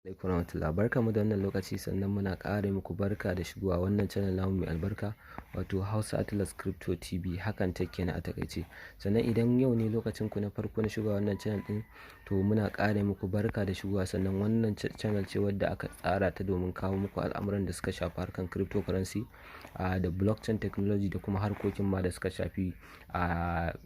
Alaikum warahmatullahi, barkamu da wannan lokaci, sannan muna ƙara muku barka da shigowa wannan channel namu mai albarka, wato Hausa Atlas Crypto TV, hac&tech kenan a takaice. Sannan idan yau ne lokacin ku na farko na shigowa wannan channel din, to muna ƙara muku barka da shigowa. Sannan wannan channel ce wadda aka tsara ta domin kawo muku al'amuran da suka shafi harkan cryptocurrency da blockchain technology da kuma harkokin ma da suka shafi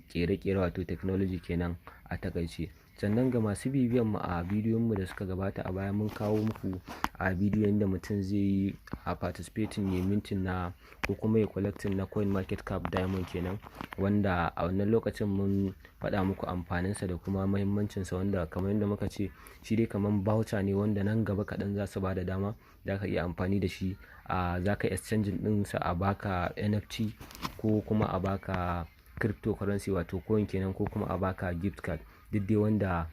kere-kere, wato technology kenan a takaice. Sannan ga masu bibiyan mu a bidiyon mu da suka gabata a baya, mun kawo muku a bidiyon da mutum zai yi participating ya mintin na ko kuma ya collecting na coin market cap diamond kenan, wanda a wannan lokacin mun faɗa muku amfaninsa da kuma mahimmancinsa, wanda kamar yadda muka ce shi dai kamar voucher ne wanda nan gaba kaɗan za su ba da dama za ka iya amfani da shi za ka exchanging ɗinsa a baka NFT ko kuma a baka cryptocurrency wato coin kenan, ko kuma a baka gift card, duk dai wanda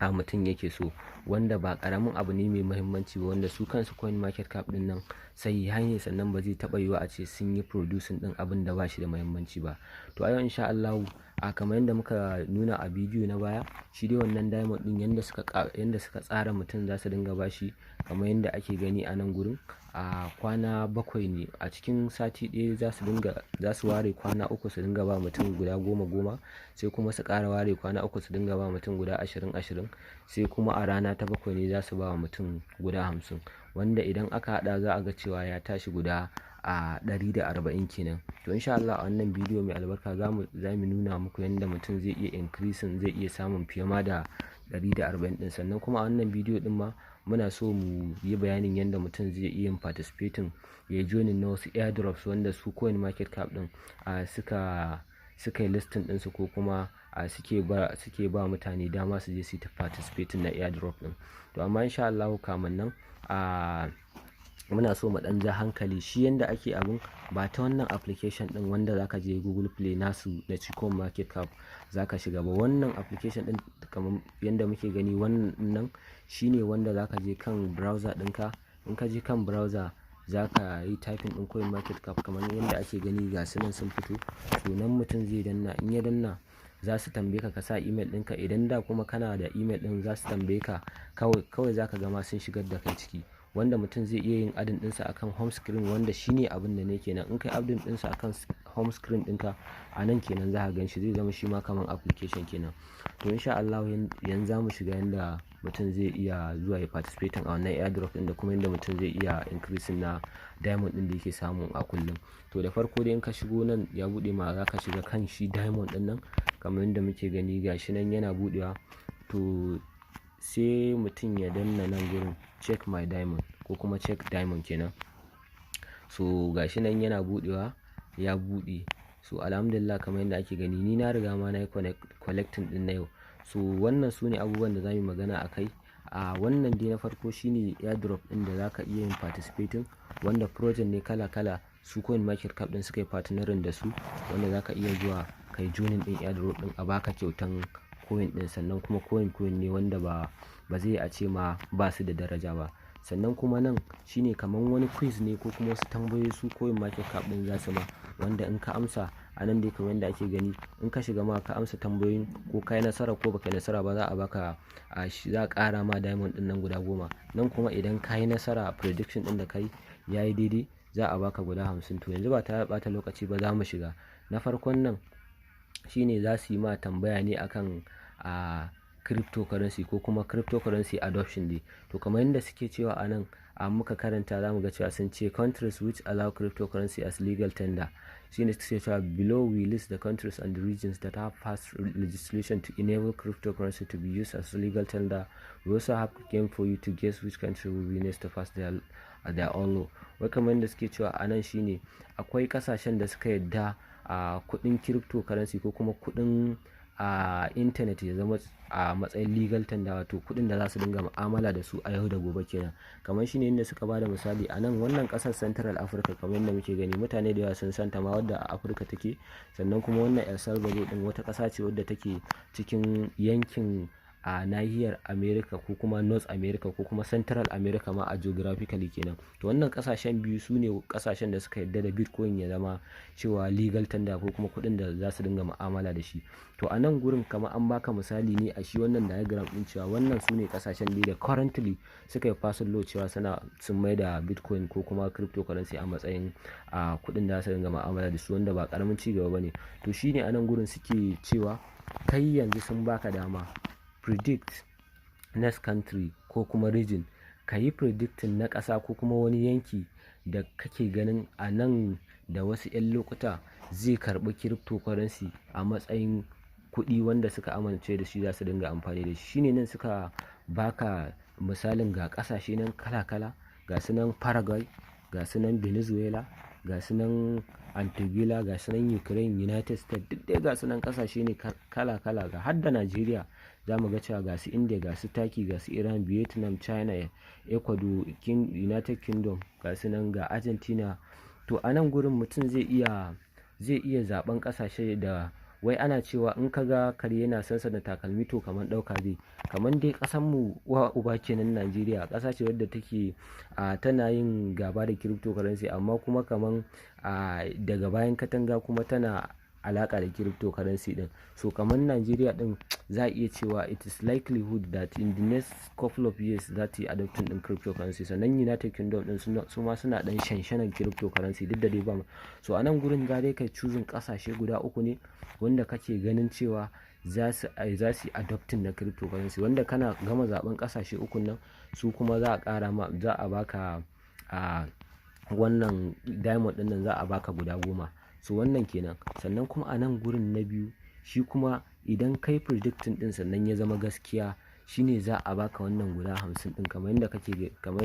mutum yake so, wanda ba karamin abu ne mai muhimmanci ba, wanda su kansu coin market cap din nan sai hanyar sannan ba zai taba yiwa a ce sun yi producing din abin da ba shi da muhimmanci ba. To a yau insha Allah kamar yadda muka nuna a bidiyo na baya, shi dai wannan diamond din yanda suka tsara mutum za su dinga bashi kamar yadda ake gani a nan gurin, kwana 7 ne a cikin sati ɗaya za su ware kwana 3 su dinga ba mutum guda 10-10, sai kuma su ƙara ware kwana 3 su dinga ba mutum guda 20-20, sai kuma a rana ta 7 ne za su ba mutum guda 50, wanda idan aka hada za a ga cewa ya tashi guda 140 kenan. To insha Allah a wannan bidiyo mai albarka za mu nuna muku yadda mutum zai iya increasing, zai iya samun fiye ma da 140 din. Sannan kuma a wannan bidiyo din ma muna so mu yi bayanin yadda mutum zai iya participating ya joinin na wasu airdrops wanda su coin market cap din suka yi listing ɗinsu, ko kuma suke ba mutane dama su je su ta participating na airdrop din. To amma insha Allah kaman nan muna so mu dan ja hankali, shi yanda ake abun ba ta wannan application din wanda zaka je Google Play nasu na coin market cap zaka shiga ba. Wannan application din kamar yanda muke gani, wannan shine wanda zaka je kan browser ɗinka. In ka je kan browser zaka yi typing din coin market cap kamar yanda ake gani, ga su nan sun fito. To nan mutum zai danna, in ya danna za su tambaye ka sa email ɗinka, idan da kuma kana da email ɗin za su tambaye ka, kawai zaka gama sun shigar da kai ciki, wanda mutum zai iya yin adin ɗinsa akan home screen, wanda shine abin da ne kenan. In kai adin ɗinsa akan home screen ɗinka a nan kenan za ka gan shi, zai zama shi ma kamar application kenan. To insha Allah yanzu za mu shiga yanda mutum zai iya zuwa ya participating a wannan airdrop ɗin, da kuma yanda mutum zai iya increasing na diamond ɗin da yake samu a kullum. To da farko dai in ka shigo nan ya buɗe ma, za ka shiga kan shi diamond ɗin nan kamar yadda muke gani, gashi nan yana buɗewa. To sai mutum ya danna nan gurin check my diamond ko kuma check diamond kenan. So gashi nan yana buɗewa, ya buɗe. So alhamdulillah kamar yadda ake gani, ni na riga ma na yi collecting din na yau. So wannan su ne abubuwan da za mu magana a kai. Wannan dai na farko shine airdrop din da za ka iya yin participating, wanda project ne kala-kala su coin market cap din suka yi partnering da su, wanda za ka iya zuwa kai joining din airdrop din a baka kyautan coin din. Sannan kuma coin ne wanda ba zai a ce ma ba su da daraja ba. Sannan kuma nan shine kamar wani quiz ne ko kuma wasu tambayoyi su coin market cap din za su ma, wanda in ka amsa a nan dai kamar yadda ake gani, in ka shiga ma ka amsa tambayoyin, ko kai nasara ko baka nasara ba, za a baka za a ƙara ma diamond din nan guda 10. Nan kuma idan ka yi nasara prediction din da kai ya yi daidai, za a baka guda 50. To yanzu ba ta ɓata lokaci ba, za mu shiga. Na farkon nan shine za su yi ma tambaya ne akan cryptocurrency ko kuma cryptocurrency adoption dai. To kamar yadda suke cewa a nan muka karanta, za mu ga cewa sun ce countries which allow cryptocurrency as legal tender. Shine suke cewa below we list the countries and the regions that have passed legislation to enable cryptocurrency to be used as legal tender. We also have game for you to guess which country will be next to pass their own law. Wai kamar yadda suke cewa a nan shine akwai kasashen da suka yadda kudin cryptocurrency ko kuma kudin internet ya zama a matsayin legal tender, wato kudin da za su dinga mu'amala da su a yau da gobe kenan. Kamar shine inda suka bada misali a nan wannan kasar Central Africa, kamar yadda muke gani mutane da yawa sun santa ma, wadda a Africa take. Sannan kuma wannan El Salvador din wata kasa ce wadda take cikin yankin a nahiyar America ko kuma North America ko kuma Central America ma a geographically kenan. To wannan kasashen biyu su ne kasashen da suka yarda da Bitcoin ya zama cewa legal tender ko kuma kuɗin da za su dinga mu'amala da shi. To a nan gurin kamar an baka misali ne a shi wannan diagram din cewa wannan su ne kasashen da currently suka yi passing law cewa sun mai da Bitcoin ko kuma cryptocurrency a matsayin kuɗin da za su dinga mu'amala da su, wanda ba karamin ci gaba bane. To shine a nan gurin suke cewa kai yanzu sun baka dama predict next country ko kuma region, ka yi predicting na ƙasa ko kuma wani yanki da kake ganin a nan da wasu 'yan lokuta zai karɓi cryptocurrency a matsayin kuɗi wanda suka amince da shi za su dinga amfani da shi. Shine nan suka baka misalin ga ƙasashe nan kala-kala, ga su nan Paraguay, ga su nan Venezuela, ga su nan Antigua, ga su nan Ukraine, United States, duk dai ga su nan ƙasashe ne kala-kala, ga har da Najeriya za mu ga cewa ga su India, ga su Turkey, ga su Iran, Vietnam, China, Ecuador, United Kingdom, ga su nan ga Argentina. To a nan gurin mutum zai iya zaben ƙasashe da wai ana cewa in ka ga kare yana sansana takalmi to kamar ɗauka zai, kamar dai ƙasanmu uwa uba kenan Najeriya, ƙasa ce wadda take tana yin gaba da cryptocurrency amma kuma kamar daga bayan katanga kuma tana alaka da cryptocurrency din. So kamar Najeriya din za a iya cewa it is likelihood that in the next couple of years za ta yi adopting din cryptocurrency. Sannan United Kingdom din su ma suna dan shanshanan cryptocurrency duk da dai ba. So a nan gurin ga dai kai choosing kasashe guda uku ne wanda kake ganin cewa za su yi adopting na cryptocurrency, wanda kana gama zaben kasashe uku nan su kuma za a baka wannan diamond din nan za a baka guda 10. So wannan kenan. Sannan kuma a nan gurin na biyu shi kuma idan kai predicting din sannan ya zama gaskiya shine za a baka wannan guda 50 din, kamar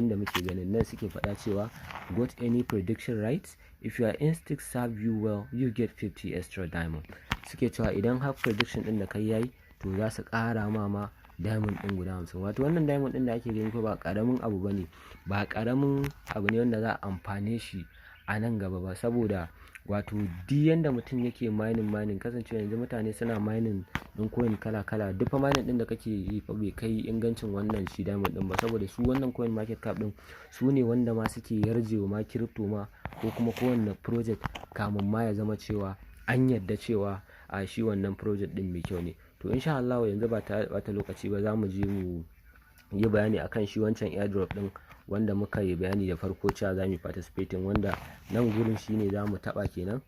yadda muke ganin nan suke faɗa cewa got any prediction right, if your instincts serve you well you get 50 extra diamond. Suke cewa idan har prediction din da kai yayi to za su ƙara ma diamond din guda 50. Wato wannan diamond din da ake gani ko ba karamin abu bane, ba karamin abu ne wanda za a amfane shi a nan gaba ba, saboda wato duk yanda mutum yake mining kasancewa yanzu mutane suna mining din coin kala-kala, duk fa mining din da kake yi fa bai kai ingancin wannan shi diamond din ba, saboda su wannan coin market cap din su ne wanda ma suke yarjewa ma crypto ma ko kuma kowanne project kamun ma ya zama cewa an yarda cewa a shi wannan project din mai kyau ne. To insha Allah yanzu ba ta lokaci ba za mu je mu yi bayani akan shi wancan airdrop din wanda muka yi bayani da farko cewa za mu participating, wanda nan gurin shine za mu taba kenan.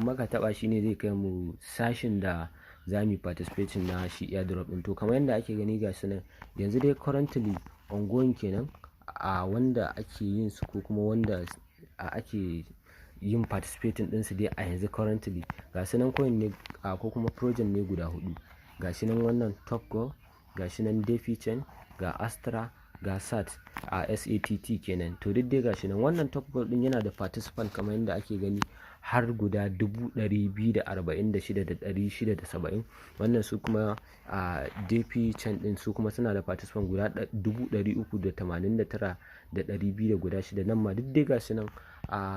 Muka taba shine zai kai mu sashin da za mu participating na shi airdrop din. To kamar yadda ake gani ga su nan yanzu dai currently ongoing kenan wanda ake yin su ko kuma wanda ake yin participating din su dai a yanzu currently ga su nan coin ne ko kuma project ne guda 4. Ga shi nan wannan top go, ga shi nan defi chain, ga astra, ga SATT kenan. To duk dai ga shi nan wannan top goal din yana da participant kamar yadda ake gani har guda 246,670. Wannan su kuma defi chain din su kuma suna da participant guda 389,200 guda 6. Nan ma duk dai ga shi nan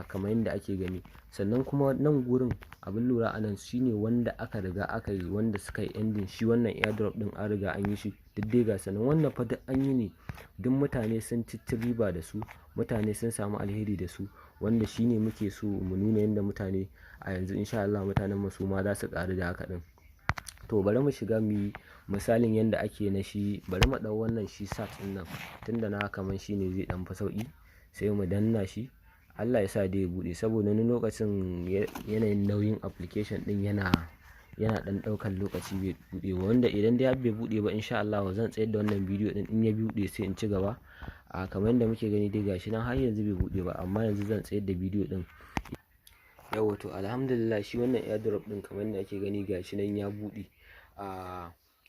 kamar yadda ake gani. Sannan kuma nan gurin abin lura anan shine wanda aka riga aka yi, wanda suka yi ending shi wannan airdrop din an riga an yi shi duk dai ga sanan. Wannan fa duk an yi ne duk mutane sun ci riba da su, mutane sun samu alheri da su, wanda shine muke so mu nuna yadda mutane a yanzu insha Allah mutanen mu su ma za su ƙaru da haka din. To bari mu shiga mu misalin yadda ake na shi, bari mu dau wannan shi sat din nan tunda na kaman shine zai dan fa sauki, sai mu danna shi. Allah ya sa dai ya bude, saboda wani lokacin yanayin nauyin application din yana dan daukar lokaci bai bude ba, wanda idan dai bai bude ba insha Allah zan tsayar da wannan bidiyo din, in ya bude sai in ci gaba. Kamar yadda muke gani dai gashi nan har yanzu bai bude ba, amma yanzu zan tsayar da bidiyo din. Yawa to alhamdulillah shi wannan airdrop din kamar yadda ake gani gashi nan ya bude.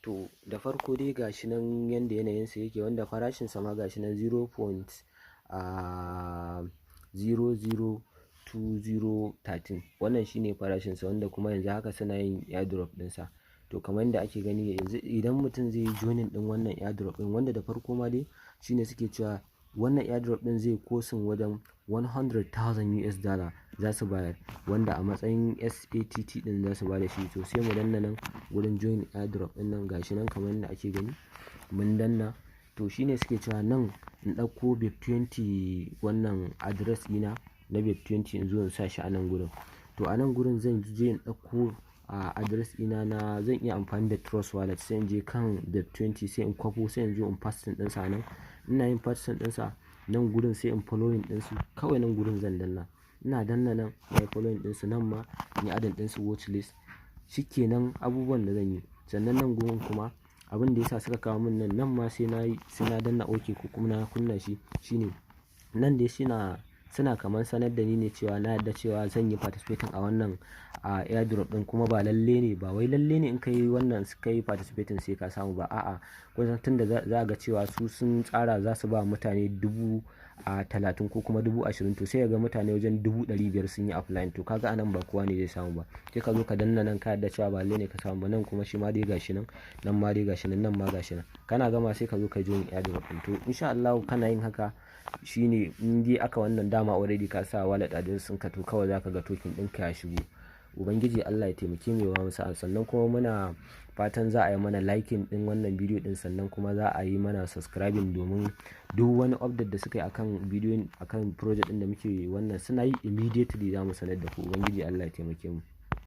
To da farko dai gashi nan yanda yanayin sa yake, wanda farashin sa ma gashi nan 0.002013. wannan shine farashin sa, wanda kuma yanzu haka suna yin airdrop din sa. To kamar yadda ake gani yanzu idan mutum zai yi joining din wannan airdrop din, wanda da farko ma dai shine suke cewa wannan airdrop din zai kosin wajen 100,000 US dollar za su bayar, wanda a matsayin SATT din za su bada shi. To sai mu danna nan wurin join airdrop din nan, gashi nan kamar yadda ake gani mun danna. To shine suke cewa nan in ɗauko BIP20 wannan address ɗina na BIP20 in zo in sa shi a nan gurin. To a nan gurin zan je in ɗauko address ɗina na, zan iya amfani da Trust Wallet, sai in je kan BIP20 sai in kwafo, sai in zo in pasting ɗinsa nan. Ina yin pasting ɗinsa nan gurin sai in following ɗinsu, kawai nan gurin zan danna. Ina danna nan na yi following ɗinsu, nan ma in yi adin ɗinsu watch list. Shikenan abubuwan da zan yi. Sannan nan gurin kuma abin da yasa suka kawo min nan ma sai na danna OK ko kuma na kunna shi, shine nan dai suna kamar sanar da ni ne cewa na yarda cewa zan yi participating a wannan airdrop din, kuma ba lalle ne, ba wai lalle ne in ka yi wannan suka yi participating sai ka samu ba. A'a, kusan tun da za ga cewa su sun tsara za su ba mutane 30,000 ko kuma 20,000, to sai ga mutane wajen 500,000 sun yi applying. To kaga anan ba kowa ne zai samu ba, sai ka zo ka danna nan ka yarda cewa ba lalle ne ka samu ba. Nan kuma shi ma dai gashi nan, nan ma dai gashi nan, nan ma gashi nan. Kana gama sai ka zo ka join airdrop din. To insha Allah kana yin haka shine in dai aka wannan dama already ka sa wallet address ɗinka, to kawai zaka ga token ɗinka ya shigo. Ubangiji Allah ya taimake mu ya musa. Sannan kuma muna fatan za a yi mana liking din wannan bidiyo din, sannan kuma za a yi mana subscribing, domin duk wani update da suka yi akan bidiyon akan project din da muke wannan suna yi immediately za mu sanar da ku. Ubangiji Allah ya taimake mu.